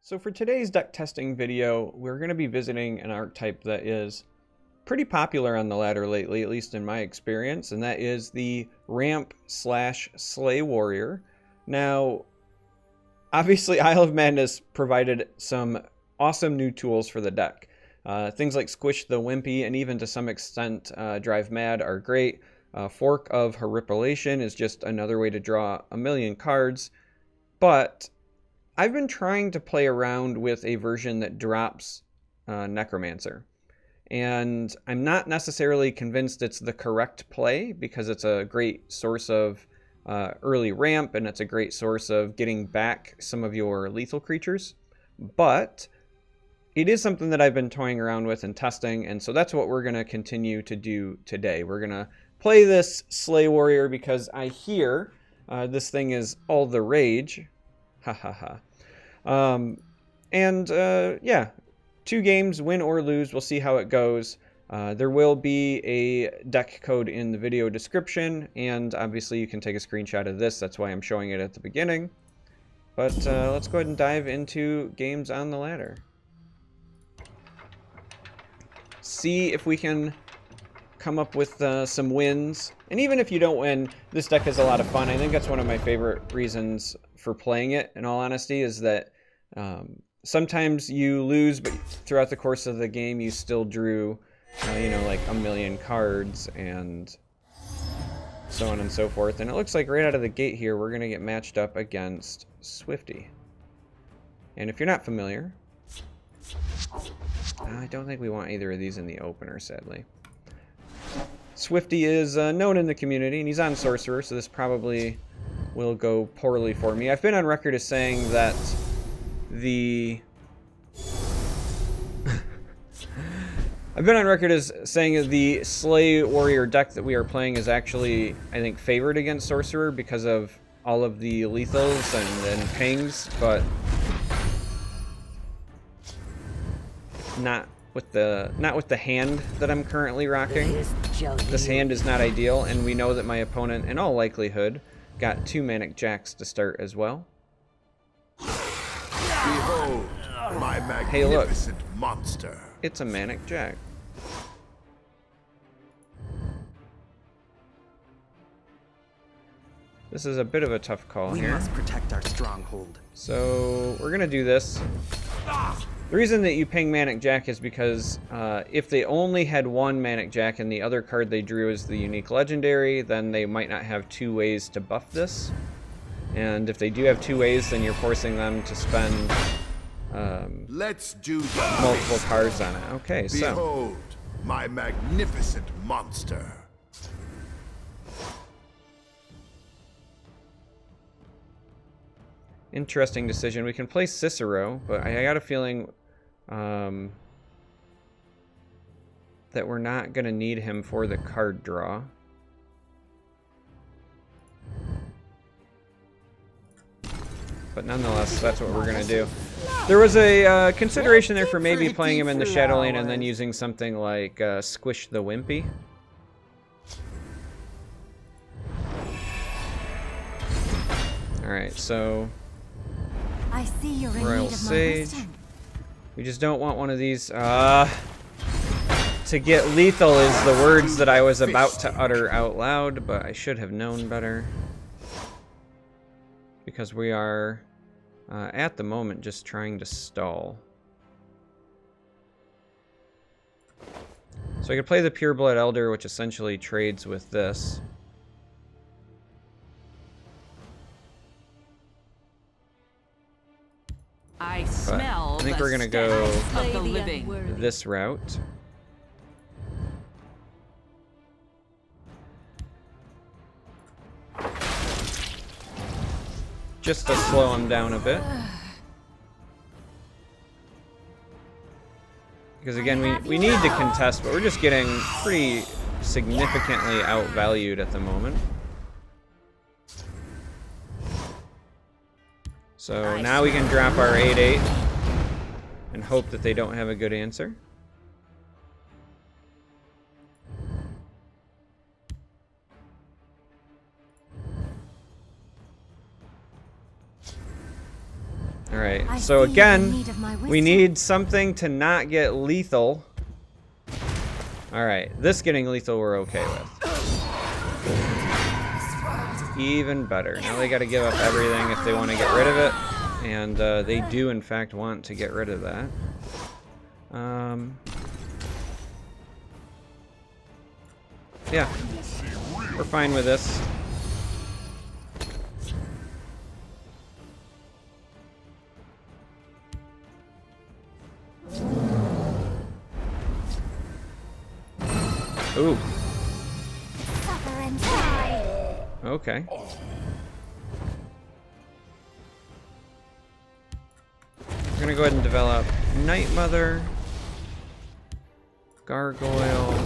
So for today's deck testing video, we're going to be visiting an archetype that is pretty popular on the ladder lately, at least in my experience, and that is the Ramp/Slay Warrior. Now, obviously Isle of Madness provided some awesome new tools for the deck. Things like Squish the Wimpy and even to some extent Drive Mad are great. Fork of Horripilation is just another way to draw a million cards, but I've been trying to play around with a version that drops Necromancer, and I'm not necessarily convinced it's the correct play because it's a great source of early ramp and it's a great source of getting back some of your lethal creatures, but it is something that I've been toying around with and testing, and so that's what we're going to continue to do today. We're going to play this Slay Warrior because I hear this thing is all the rage. Ha ha ha. Yeah, 2 games, win or lose. We'll see how it goes. There will be a deck code in the video description, and obviously you can take a screenshot of this. That's why I'm showing it at the beginning. But let's go ahead and dive into games on the ladder. See if we can come up with some wins. And even if you don't win, this deck is a lot of fun. I think that's one of my favorite reasons for playing it, in all honesty, is that sometimes you lose, but throughout the course of the game you still drew, like a million cards and so on and so forth. And it looks like right out of the gate here we're going to get matched up against Swifty. And if you're not familiar, I don't think we want either of these in the opener, sadly. Swifty is known in the community, and he's on Sorcerer, so this probably will go poorly for me. I've been on record as saying that the Slay Warrior deck that we are playing is actually, I think, favored against Sorcerer because of all of the lethals and pings, but not with the hand that I'm currently rocking. This hand is not ideal, and we know that my opponent, in all likelihood, got 2 Manic Jacks to start as well. Behold, my magnificent monster. It's a Manic Jack. This is a bit of a tough call here. We must protect our stronghold. So we're gonna do this. The reason that you ping Manic Jack is because if they only had 1 Manic Jack and the other card they drew is the unique legendary, then they might not have 2 ways to buff this. And if they do have 2 ways, then you're forcing them to spend Let's do multiple cards on it. Okay, so behold, my magnificent monster. interesting decision. We can play Cicero, but I got a feeling that we're not going to need him for the card draw. But nonetheless, that's what we're going to do. There was a consideration there for maybe playing him in the Shadow Lane and then using something like Squish the Wimpy. Alright, so I see you're in Royal need of my Sage. wisdom. We just don't want one of these. To get lethal is the words that I was about to utter out loud, but I should have known better. Because we are, at the moment, just trying to stall. So I could play the Pureblood Elder, which essentially trades with this. I smell. I think we're gonna go of the living. this route. Just to slow him down a bit. Because again, we need to contest, but we're just getting pretty significantly outvalued at the moment. So now we can drop our 8/8 and hope that they don't have a good answer. Alright, so again, we need something to not get lethal. Alright, this getting lethal we're okay with. Even better. Now they gotta give up everything if they want to get rid of it. And they do in fact want to get rid of that. Yeah, we're fine with this. Ooh. Suffer and die. Okay. We're gonna go ahead and develop Night Mother, Gargoyle.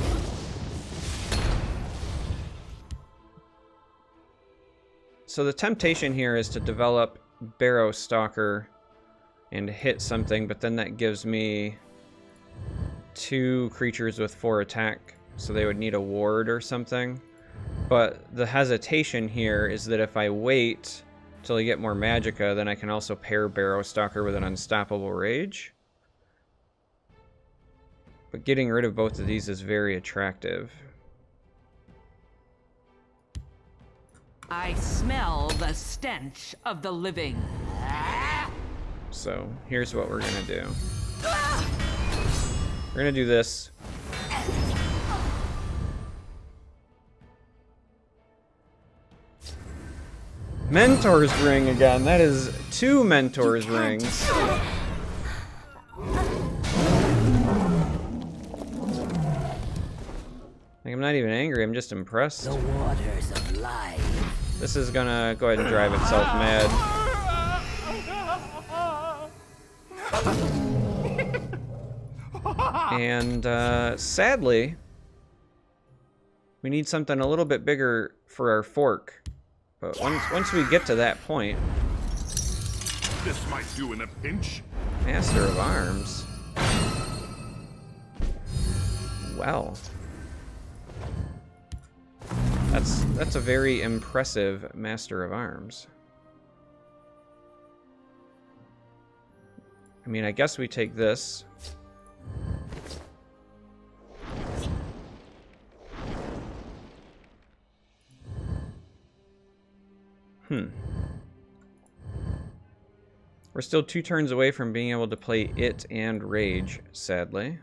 So the temptation here is to develop Barrow Stalker and hit something, but then that gives me 2 creatures with 4 attack, so they would need a ward or something. But the hesitation here is that if I wait till I get more Magicka, then I can also pair Barrow Stalker with an Unstoppable Rage. But getting rid of both of these is very attractive. I smell the stench of the living. So here's what we're gonna do. We're gonna do this. Mentor's Ring again. That is 2 Mentor's Rings. Like, I'm not even angry, I'm just impressed. The waters of life. This is gonna go ahead and drive itself mad. And sadly, we need something a little bit bigger for our fork. But once we get to that point... This might do in a pinch. Master of Arms. Well. That's a very impressive Master of Arms. I mean, I guess we take this. We're still 2 turns away from being able to play it and Rage, sadly.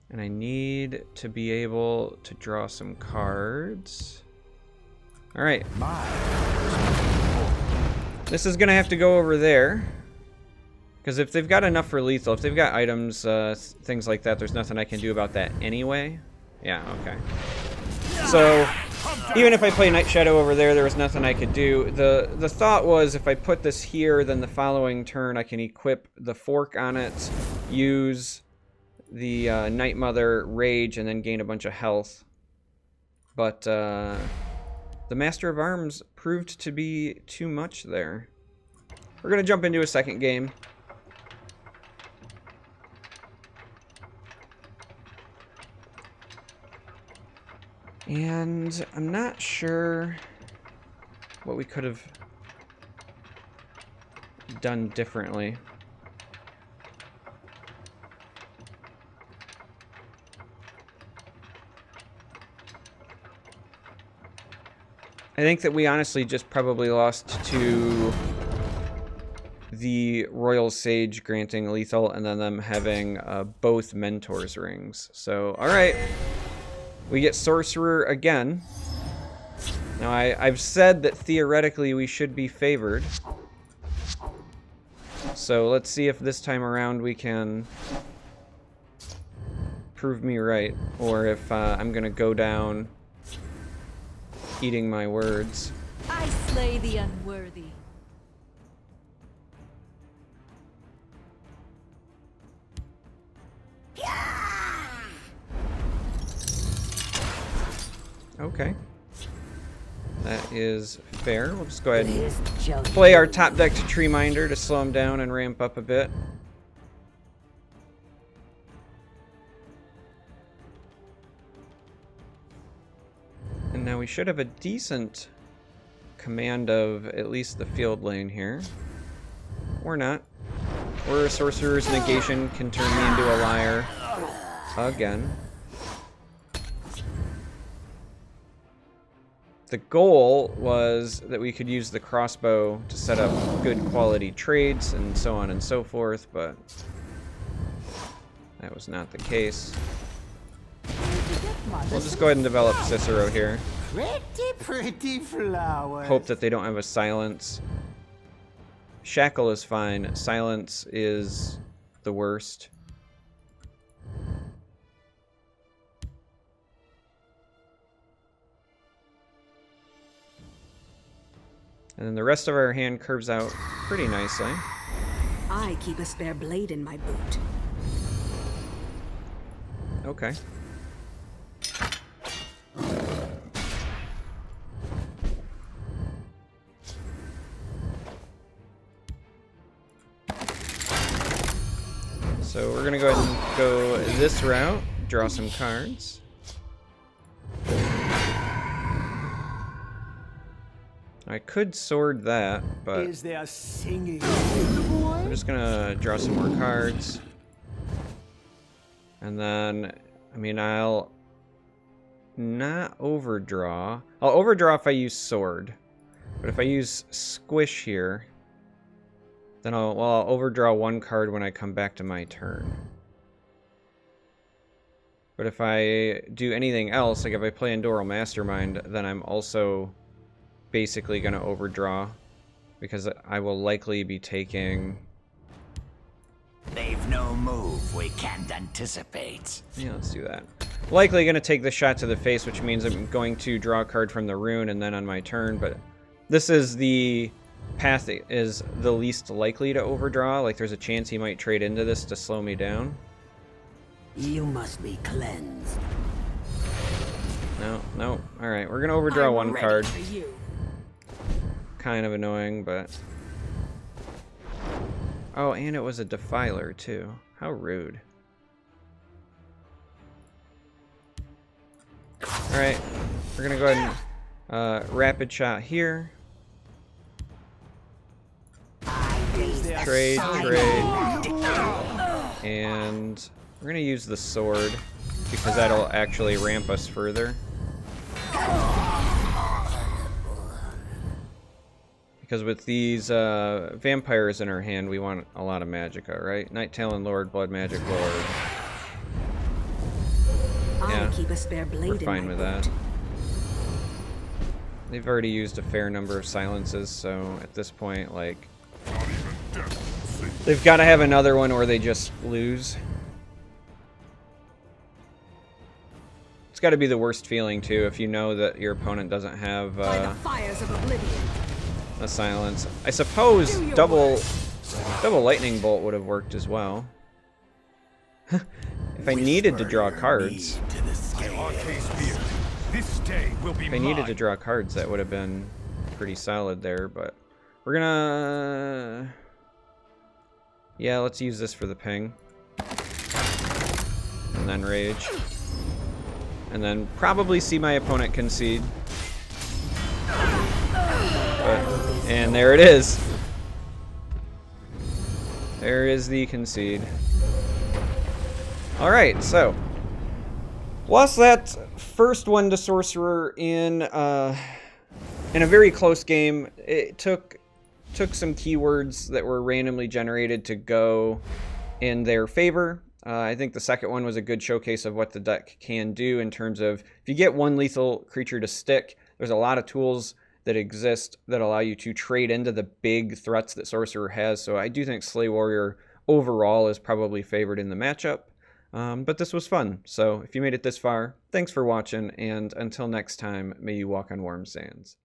And I need to be able to draw some cards. Alright. This is gonna have to go over there. Because if they've got enough for lethal, if they've got items, things like that, there's nothing I can do about that anyway. Yeah, okay. So, even if I play Night Shadow over there, there was nothing I could do. The thought was if I put this here, then the following turn I can equip the fork on it, use the Night Mother Rage, and then gain a bunch of health. But the Master of Arms proved to be too much there. We're going to jump into a second game. And I'm not sure what we could have done differently. I think that we honestly just probably lost to the Royal Sage granting lethal and then them having both Mentor's Rings. So, alright. We get Sorcerer again. Now, I've said that theoretically we should be favored. So let's see if this time around we can prove me right. Or if I'm going to go down eating my words. I slay the unworthy. Okay. That is fair. We'll just go ahead and play our top deck to Treeminder to slow him down and ramp up a bit. And now we should have a decent command of at least the field lane here. Or not. Or a sorcerer's negation can turn me into a liar again. The goal was that we could use the crossbow to set up good quality trades and so on and so forth, but that was not the case. We'll just go ahead and develop Cicero here. Pretty flowers. Hope that they don't have a silence. Shackle is fine. Silence is the worst. And then the rest of our hand curves out pretty nicely. I keep a spare blade in my boot. Okay. So we're gonna go ahead and go this route, draw some cards. I could sword that, but Is there singing? I'm just gonna draw some more cards. And then, I mean, I'll not overdraw. I'll overdraw if I use sword. But if I use squish here, then I'll overdraw one card when I come back to my turn. But if I do anything else, like if I play Endoral Mastermind, then I'm also basically going to overdraw, because I will likely be taking... They've no move we can't anticipate. Yeah, let's do that. Likely going to take the shot to the face, which means I'm going to draw a card from the rune and then on my turn, but this is the path that is the least likely to overdraw. Like, there's a chance he might trade into this to slow me down. You must be cleansed. No. Alright, we're going to overdraw one ready card. for you. Kind of annoying, but... Oh, and it was a Defiler, too. How rude. Alright, we're going to go ahead and rapid shot here. Trade. And we're going to use the sword, because that'll actually ramp us further. Because with these vampires in our hand, we want a lot of magicka, right? Night Talon Lord, Blood Magic Lord. Yeah, I keep a spare blade we're fine in my with boot. that. They've already used a fair number of silences, so at this point, like, they've got to have another one or they just lose. It's got to be the worst feeling, too, if you know that your opponent doesn't have By the fires of oblivion. a silence. I suppose double lightning bolt would have worked as well. If I needed to draw cards. This day will be If I needed to draw cards, that would have been pretty solid there, but we're gonna... Yeah, let's use this for the ping. And then rage. And then probably see my opponent concede. And there it is. There is the concede. Alright, so lost that first one to Sorcerer in a very close game. It took some keywords that were randomly generated to go in their favor. I think the second one was a good showcase of what the deck can do in terms of, if you get one lethal creature to stick, there's a lot of tools that exist that allow you to trade into the big threats that Sorcerer has. So I do think Slay Warrior overall is probably favored in the matchup. But this was fun. So if you made it this far, thanks for watching, and until next time, may you walk on warm sands.